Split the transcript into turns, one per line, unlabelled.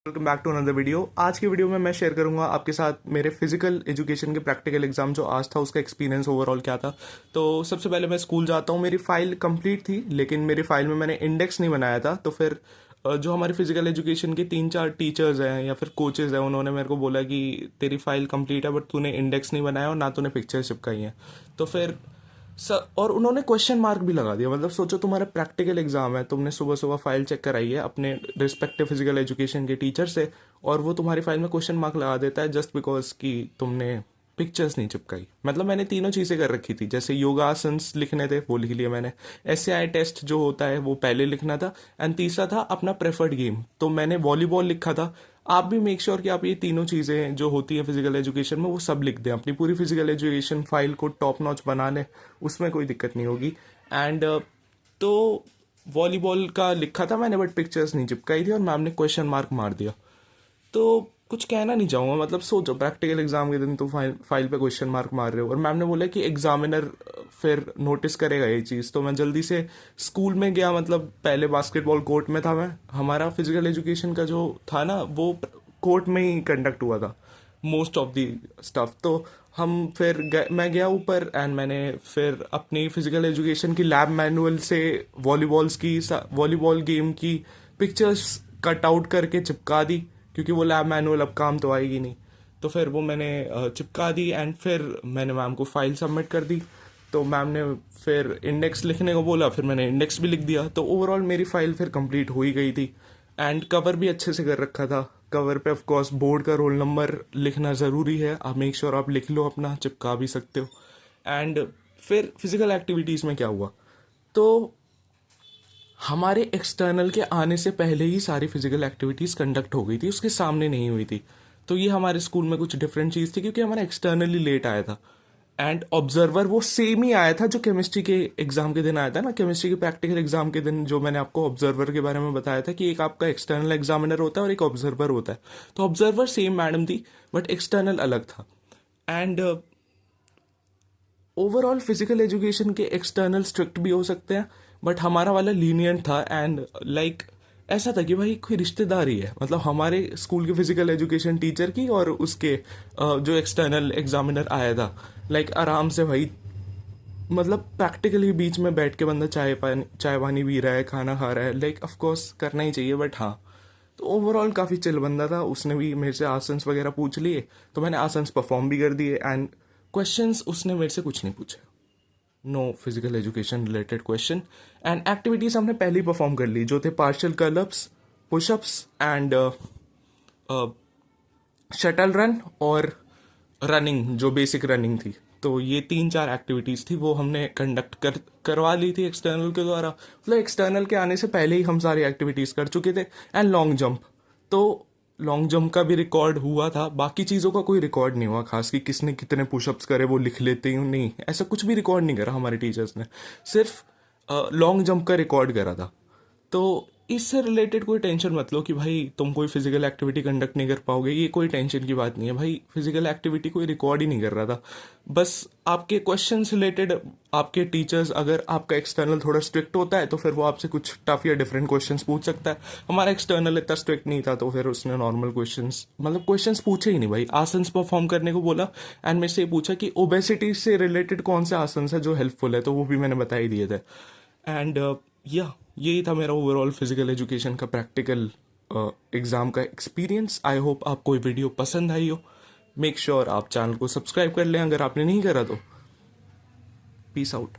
Welcome back to another video. आज की video में मैं शेयर करूंगा आपके साथ मेरे फिजिकल एजुकेशन के प्रैक्टिकल एग्जाम जो आज था उसका एक्सपीरियंस ओवरऑल क्या था। तो सबसे पहले मैं स्कूल जाता हूँ। मेरी फाइल कंप्लीट थी लेकिन मेरी फाइल में मैंने इंडेक्स नहीं बनाया था। तो फिर जो हमारे फिजिकल एजुकेशन के 3-4 टीचर्स हैं या फिर कोचेज हैं उन्होंने मेरे को बोला कि तेरी फाइल कंप्लीट है बट तूने इंडेक्स नहीं बनाया और ना तूने पिक्चर्स चिपकाई हैं। तो फिर और उन्होंने क्वेश्चन मार्क भी लगा दिया। मतलब सोचो तुम्हारा प्रैक्टिकल एग्जाम है, तुमने सुबह सुबह फाइल चेक कराई है अपने रिस्पेक्टिव फिजिकल एजुकेशन के टीचर से और वो तुम्हारी फाइल में क्वेश्चन मार्क लगा देता है जस्ट बिकॉज कि तुमने पिक्चर्स नहीं चिपकाई। मतलब मैंने तीनों चीज़ें कर रखी थी, जैसे योगासन्स लिखने थे वो लिख लिए मैंने, एसएआई टेस्ट जो होता है वो पहले लिखना था, एंड तीसरा था अपना प्रेफर्ड गेम। तो मैंने वॉलीबॉल लिखा था। आप भी मेक श्योर कि आप ये तीनों चीज़ें जो होती हैं फिजिकल एजुकेशन में वो सब लिख दें, अपनी पूरी फिजिकल एजुकेशन फाइल को टॉप नॉच बना लें, उसमें कोई दिक्कत नहीं होगी। एंड तो वॉलीबॉल का लिखा था मैंने बट पिक्चर्स नहीं चिपकाई थी और मैम ने क्वेश्चन मार्क मार दिया। तो कुछ कहना नहीं चाहूँगा। मतलब सोचो प्रैक्टिकल एग्जाम के दिन तो फाइल पे क्वेश्चन मार्क मार रहे हो और मैम ने बोला कि एग्जामिनर फिर नोटिस करेगा ये चीज़। तो मैं जल्दी से स्कूल में गया। मतलब पहले बास्केटबॉल कोर्ट में था मैं, हमारा फिजिकल एजुकेशन का जो था ना वो कोर्ट में ही कंडक्ट हुआ था मोस्ट ऑफ दी स्टफ। तो हम फिर मैं गया ऊपर एंड मैंने फिर अपनी फिजिकल एजुकेशन की लैब मैनुअल से वॉलीबॉल गेम की पिक्चर्स कट आउट करके चिपका दी, क्योंकि वो लैब मैनुअल अब काम तो आएगी नहीं। तो फिर वो मैंने चिपका दी एंड फिर मैंने मैम को फाइल सबमिट कर दी। तो मैम ने फिर इंडेक्स लिखने को बोला, फिर मैंने इंडेक्स भी लिख दिया। तो ओवरऑल मेरी फाइल फिर कंप्लीट हो ही गई थी एंड कवर भी अच्छे से कर रखा था। कवर पे ऑफ कोर्स बोर्ड का रोल नंबर लिखना ज़रूरी है, आप मेक श्योर आप लिख लो, अपना चिपका भी सकते हो। एंड फिर फिजिकल एक्टिविटीज़ में क्या हुआ, तो हमारे एक्सटर्नल के आने से पहले ही सारी फिजिकल एक्टिविटीज़ कंडक्ट हो गई थी, उसके सामने नहीं हुई थी। तो ये हमारे स्कूल में कुछ डिफरेंट चीज़ थी क्योंकि हमारा एक्सटर्नली लेट आया था एंड ऑब्जर्वर वो सेम ही आया था जो केमिस्ट्री के एग्जाम के दिन आया था ना। केमिस्ट्री के प्रैक्टिकल एग्जाम के दिन जो मैंने आपको ऑब्जर्वर के बारे में बताया था कि एक आपका एक्सटर्नल एग्जामिनर होता है और एक ऑब्जर्वर होता है। तो ऑब्जर्वर सेम मैडम थी बट एक्सटर्नल अलग था। एंड ओवरऑल फिजिकल एजुकेशन के एक्सटर्नल स्ट्रिक्ट भी हो सकते हैं बट हमारा वाला लीनियंट था। एंड लाइक ऐसा था कि भाई कोई रिश्तेदारी है, मतलब हमारे स्कूल के फिजिकल एजुकेशन टीचर की और उसके जो एक्सटर्नल एग्जामिनर आया था। लाइक आराम से भाई, मतलब प्रैक्टिकली बीच में बैठ के बंदा चाय पानी पी रहा है, खाना खा रहा है, लाइक ऑफ कोर्स करना ही चाहिए बट हाँ। तो ओवरऑल काफ़ी चिल बंदा था। उसने भी मेरे से आसन्स वगैरह पूछ लिए तो मैंने आसन्स परफॉर्म भी कर दिए एंड क्वेश्चंस उसने मेरे से कुछ नहीं पूछे, no physical education related question. And activities हमने पहले ही परफॉर्म कर ली जो थे partial curl ups, push ups and shuttle run और रनिंग जो बेसिक रनिंग थी। तो ये 3-4 एक्टिविटीज़ थी वो हमने कंडक्ट करवा ली थी एक्सटर्नल के द्वारा। मतलब एक्सटर्नल के आने से पहले ही हम सारी एक्टिविटीज़ कर चुके थे। एंड लॉन्ग जंप, तो लॉन्ग जंप का भी रिकॉर्ड हुआ था, बाकी चीज़ों का कोई रिकॉर्ड नहीं हुआ खास कि किसने कितने पुशअप्स करे वो लिख लेते ही नहीं, ऐसा कुछ भी रिकॉर्ड नहीं करा हमारे टीचर्स ने। सिर्फ लॉन्ग जंप का रिकॉर्ड करा था। तो इससे रिलेटेड कोई टेंशन मत लो कि भाई तुम कोई फिजिकल एक्टिविटी कंडक्ट नहीं कर पाओगे, ये कोई टेंशन की बात नहीं है भाई। फिजिकल एक्टिविटी कोई रिकॉर्ड ही नहीं कर रहा था, बस आपके क्वेश्चंस रिलेटेड आपके टीचर्स, अगर आपका एक्सटर्नल थोड़ा स्ट्रिक्ट होता है तो फिर वो आपसे कुछ टफ या डिफरेंट क्वेश्चंस पूछ सकता है। हमारा एक्सटर्नल इतना स्ट्रिक्ट नहीं था तो फिर उसने नॉर्मल क्वेश्चंस, मतलब क्वेश्चंस पूछे ही नहीं भाई, आसन्स परफॉर्म करने को बोला। एंड मेरे से ये पूछा कि ओबेसिटी से रिलेटेड कौन से आसन्स है जो हेल्पफुल है, तो वो भी मैंने बता ही दिए थे। एंड या यही था मेरा ओवरऑल फिजिकल एजुकेशन का प्रैक्टिकल एग्ज़ाम का एक्सपीरियंस। आई होप आपको ये वीडियो पसंद आई हो। मेक श्योर आप चैनल को सब्सक्राइब कर लें अगर आपने नहीं करा तो। Peace out.